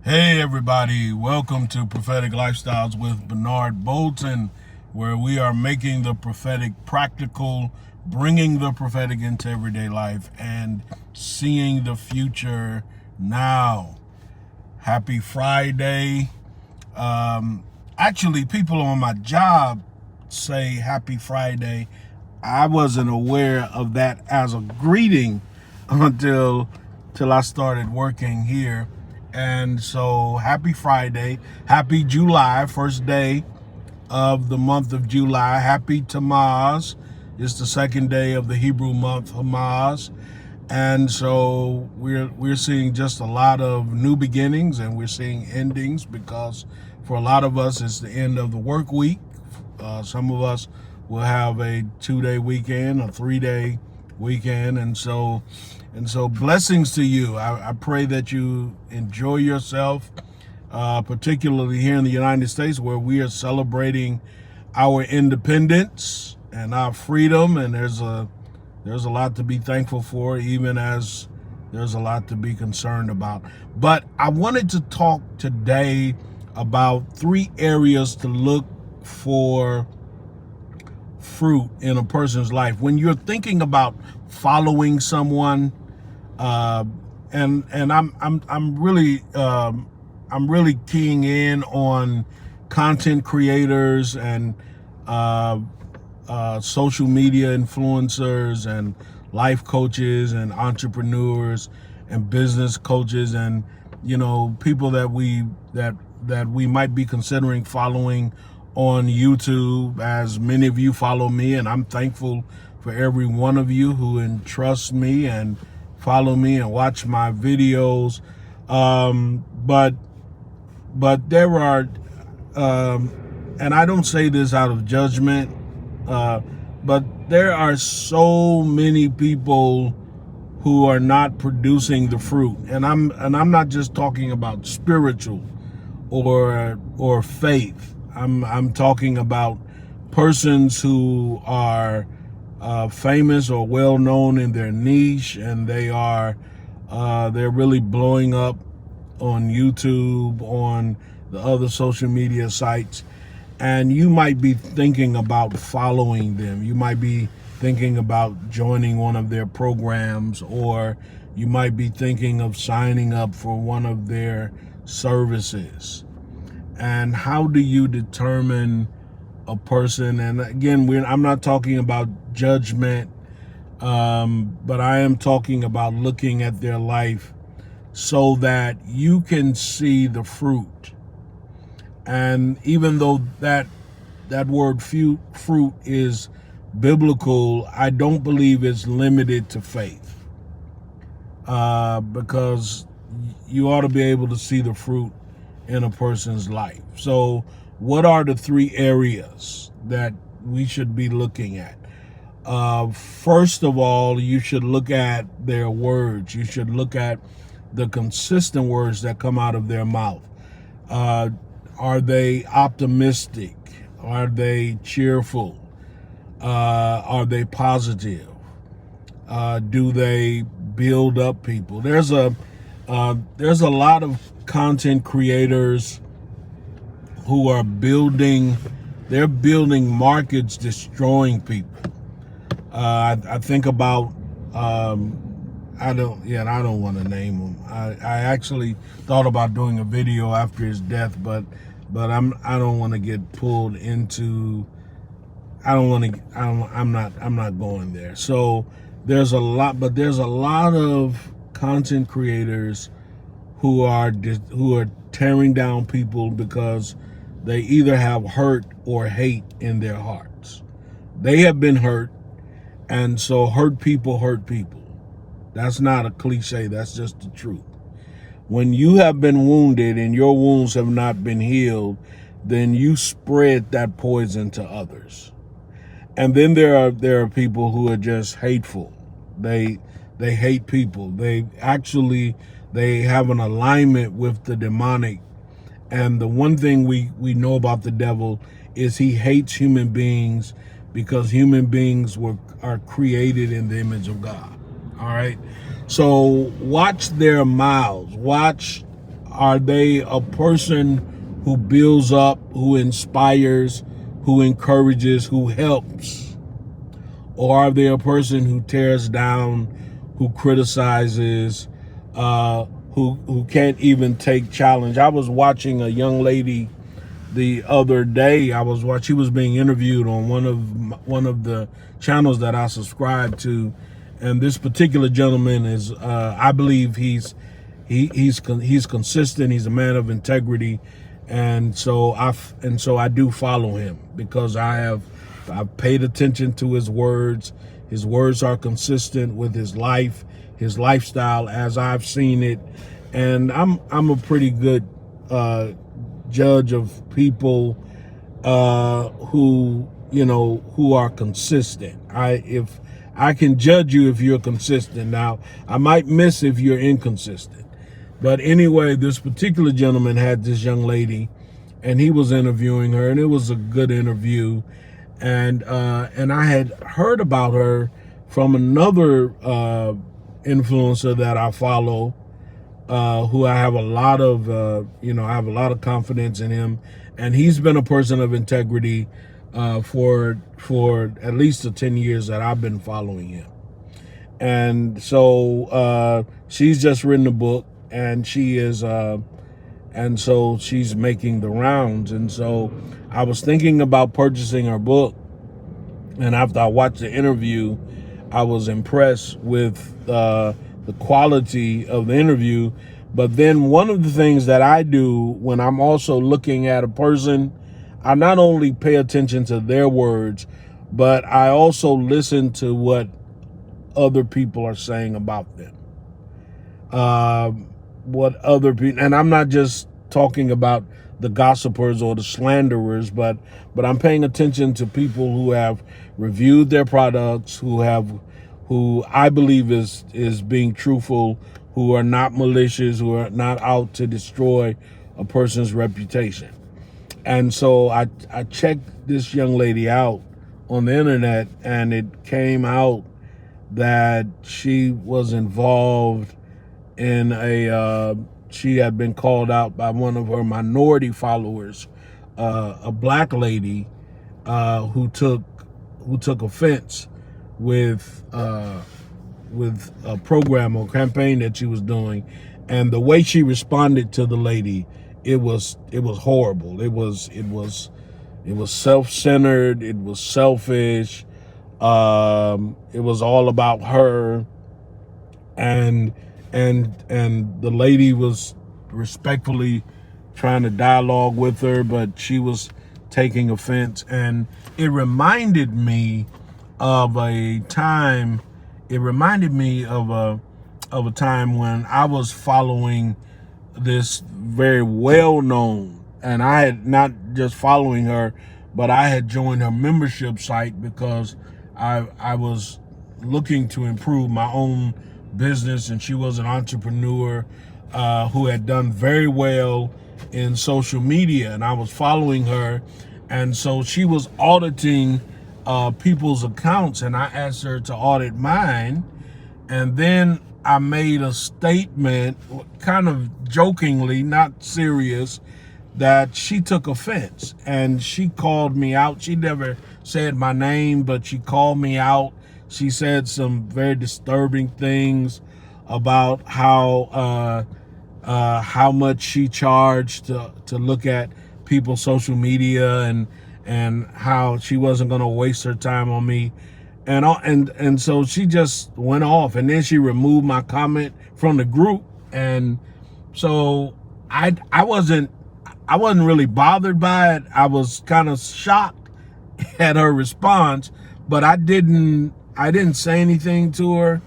Hey everybody, welcome to Prophetic Lifestyles with Bernard Bolton, where we are making the prophetic practical, bringing the prophetic into everyday life, and seeing the future now. Happy Friday. Actually, people on my job say Happy Friday. I wasn't aware of that as a greeting until I started working here. And so happy Friday, happy July, first day of the month of July. Happy Tammuz. It's the second day of the Hebrew month Hammaz. And so we're seeing just a lot of new beginnings, and we're seeing endings, because for a lot of us it's the end of the work week. Some of us will have a 2-day weekend, a 3-day weekend, and so blessings to you. I pray that you enjoy yourself, particularly here in the United States, where we are celebrating our independence and our freedom, and there's a lot to be thankful for, even as there's a lot to be concerned about. But I wanted to talk today about 3 areas to look for fruit in a person's life when you're thinking about following someone. And I'm really keying in on content creators and social media influencers and life coaches and entrepreneurs and business coaches, and people that we might be considering following on YouTube, as many of you follow me, and I'm thankful for every one of you who entrusts me and follow me and watch my videos. But there are, and I don't say this out of judgment, but there are so many people who are not producing the fruit, and I'm not just talking about spiritual or faith. I'm talking about persons who are famous or well known in their niche, and they're really blowing up on YouTube, on the other social media sites, and you might be thinking about following them. You might be thinking about joining one of their programs, or you might be thinking of signing up for one of their services. And how do you determine a person? And again, I'm not talking about judgment, but I am talking about looking at their life so that you can see the fruit. And even though that word fruit is biblical, I don't believe it's limited to faith, because you ought to be able to see the fruit in a person's life. So what are the 3 areas that we should be looking at? First of all, you should look at their words. You should look at the consistent words that come out of their mouth. Are they optimistic? Are they cheerful? Are they positive? Do they build up people? There's a lot of content creators who are building markets, destroying people. I think about, I don't want to name him. I actually thought about doing a video after his death, but I don't want to get pulled into. I'm not going there. So there's a lot of content creators who are tearing down people because they either have hurt or hate in their hearts. They have been hurt, and so hurt people hurt people. That's not a cliche, that's just the truth. When you have been wounded and your wounds have not been healed, then you spread that poison to others. And then there are people who are just hateful. They hate people. They have an alignment with the demonic. And the one thing we know about the devil is he hates human beings, because human beings are created in the image of God. All right. So watch their mouths. Watch Are they a person who builds up, who inspires, who encourages, who helps? Or are they a person who tears down, who criticizes, who can't even take challenge? I was watching a young lady the other day. She was being interviewed on one of the channels that I subscribe to, and this particular gentleman is, I believe he's consistent. He's a man of integrity, and so I do follow him because I've paid attention to his words. His words are consistent with his life, his lifestyle as I've seen it, and I'm a pretty good judge of people who are consistent. If I can judge you if you're consistent. Now, I might miss if you're inconsistent. But anyway, this particular gentleman had this young lady, and he was interviewing her, and it was a good interview. And I had heard about her from another influencer that I follow, who I have a lot of, I have a lot of confidence in him, and he's been a person of integrity for at least the 10 years that I've been following him. And so she's just written a book, and so she's making the rounds. And so I was thinking about purchasing her book, and after I watched the interview, I was impressed with the quality of the interview. But then one of the things that I do when I'm also looking at a person, I not only pay attention to their words, but I also listen to what other people are saying about them. What other people, and I'm not just talking about the gossipers or the slanderers, but I'm paying attention to people who have reviewed their products, who I believe is being truthful, who are not malicious, who are not out to destroy a person's reputation. And so I checked this young lady out on the internet, and it came out that she was involved in she had been called out by one of her minority followers, a black lady who took offense with a program or campaign that she was doing, and the way she responded to the lady, it was horrible. It was self-centered. It was selfish. It was all about her, and the lady was respectfully trying to dialogue with her, but she was taking offense. And it reminded me of a time. It reminded me of a time when I was following this very well-known, and I had not just following her, but I had joined her membership site because I was looking to improve my own business, and she was an entrepreneur who had done very well in social media, and I was following her. And so she was auditing people's accounts, and I asked her to audit mine. And then I made a statement, kind of jokingly, not serious, that she took offense, and she called me out. She never said my name, but she called me out. She said some very disturbing things about how much she charged to look at people's social media, and how she wasn't going to waste her time on me, and so she just went off, and then she removed my comment from the group. And so I wasn't really bothered by it. I was kind of shocked at her response, but I didn't say anything to her,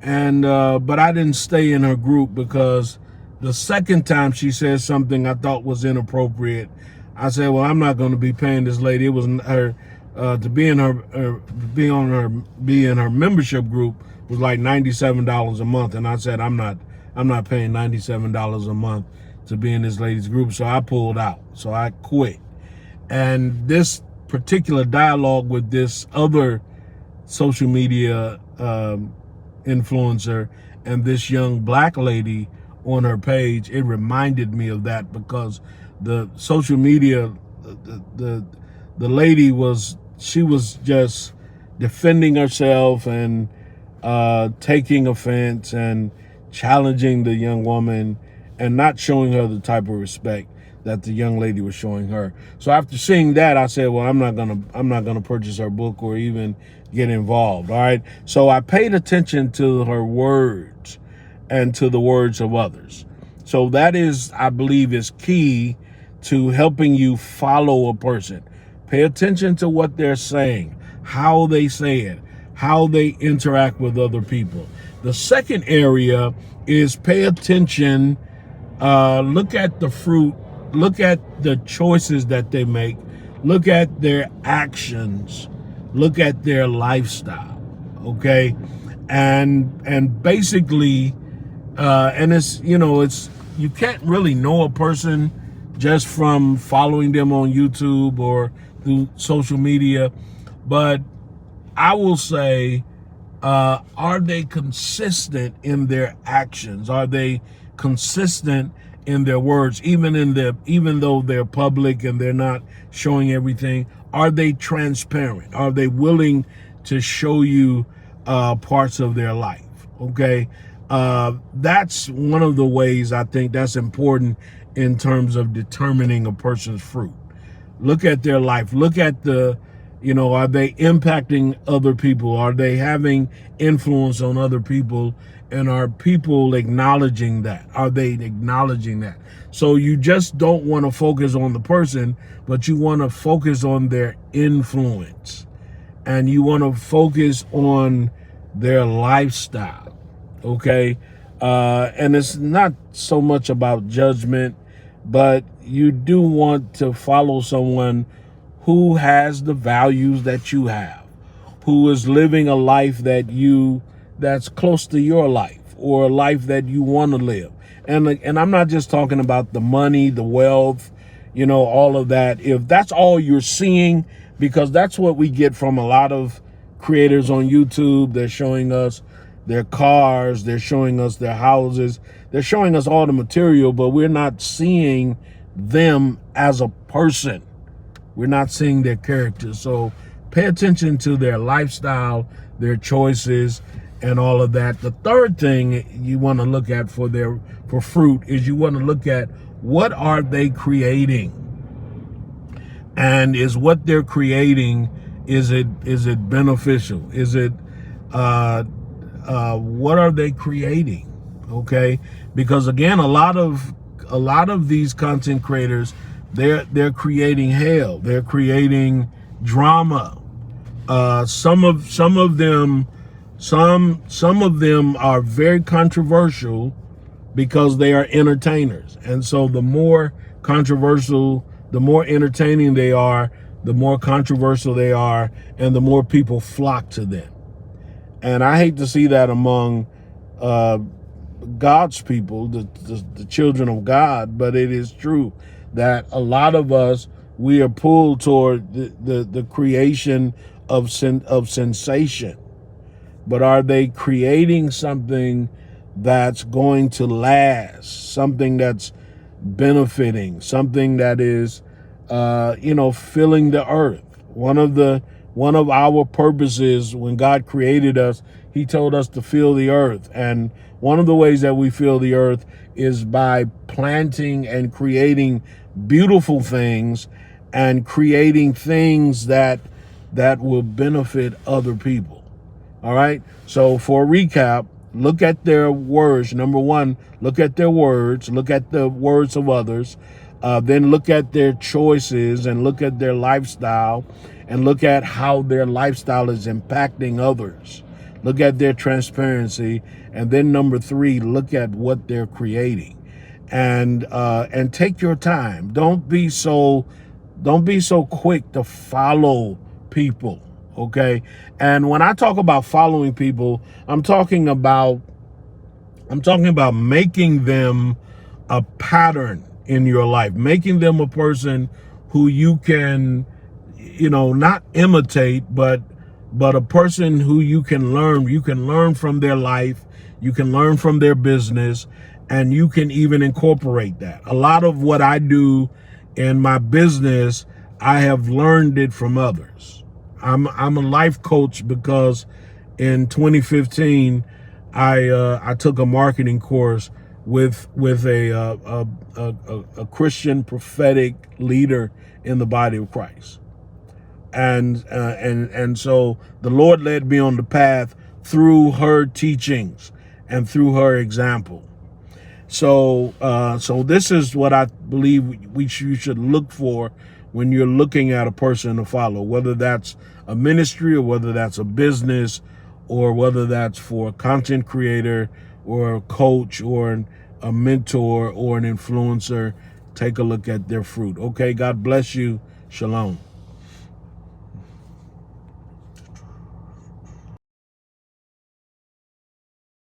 and but I didn't stay in her group, because the second time she said something I thought was inappropriate, I said, well, I'm not going to be paying this lady. It was her to be in her membership group was like $97 a month, and I said I'm not paying $97 a month to be in this lady's group. So I pulled out. So I quit. And this particular dialogue with this other social media influencer and this young black lady on her page, it reminded me of that, because the social media, the lady she was just defending herself and taking offense and challenging the young woman and not showing her the type of respect that the young lady was showing her. So after seeing that, I said, well, I'm not gonna purchase her book or even get involved. All right. So I paid attention to her words and to the words of others. So that is, I believe, is key to helping you follow a person. Pay attention to what they're saying, how they say it, how they interact with other people. The second area is pay attention, look at the fruit, look at the choices that they make, look at their actions, look at their lifestyle, okay? And basically, and it's, you can't really know a person just from following them on YouTube or through social media, but I will say, are they consistent in their actions? Are they consistent in their words, even though they're public and they're not showing everything? Are they transparent? Are they willing to show you parts of their life? Okay, that's one of the ways I think that's important in terms of determining a person's fruit. Look at their life. Look at are they impacting other people? Are they having influence on other people? And are people acknowledging that? Are they acknowledging that? So you just don't want to focus on the person, but you want to focus on their influence. And you want to focus on their lifestyle, okay? And it's not so much about judgment, but you do want to follow someone who has the values that you have, who is living a life that's close to your life, or a life that you want to live. And I'm not just talking about the money, the wealth, all of that. If that's all you're seeing, because that's what we get from a lot of creators on YouTube. They're showing us their cars, they're showing us their houses, they're showing us all the material, but we're not seeing them as a person. We're not seeing their character. So pay attention to their lifestyle, their choices, and all of that. The third thing you want to look at for fruit is you want to look at, what are they creating? And is what they're creating, is it beneficial? Is it what are they creating? Okay, because again, a lot of these content creators, they're creating hell. They're creating drama. Some of them are very controversial because they are entertainers. And so the more controversial, the more entertaining they are, the more controversial they are, and the more people flock to them. And I hate to see that among God's people, the children of God, but it is true that a lot of us, we are pulled toward the creation of sensation. But are they creating something that's going to last, something that's benefiting, something that is, filling the earth? One of our purposes when God created us, He told us to fill the earth. And one of the ways that we fill the earth is by planting and creating beautiful things and creating things that will benefit other people. All right. So for a recap, look at their words. Number one, look at their words, look at the words of others. Then look at their choices and look at their lifestyle and look at how their lifestyle is impacting others. Look at their transparency. And then number three, look at what they're creating. And take your time. Don't be so quick to follow people. Okay. And when I talk about following people, I'm talking about making them a pattern in your life, making them a person who you can, not imitate, but a person who you can learn from their life, you can learn from their business, and you can even incorporate that. A lot of what I do in my business, I have learned it from others. I'm a life coach because in 2015 I took a marketing course with a Christian prophetic leader in the body of Christ, and so the Lord led me on the path through her teachings and through her example. So this is what I believe you should look for when you're looking at a person to follow, whether that's a ministry or whether that's a business or whether that's for a content creator or a coach or a mentor or an influencer. Take a look at their fruit. Okay, God bless you. Shalom.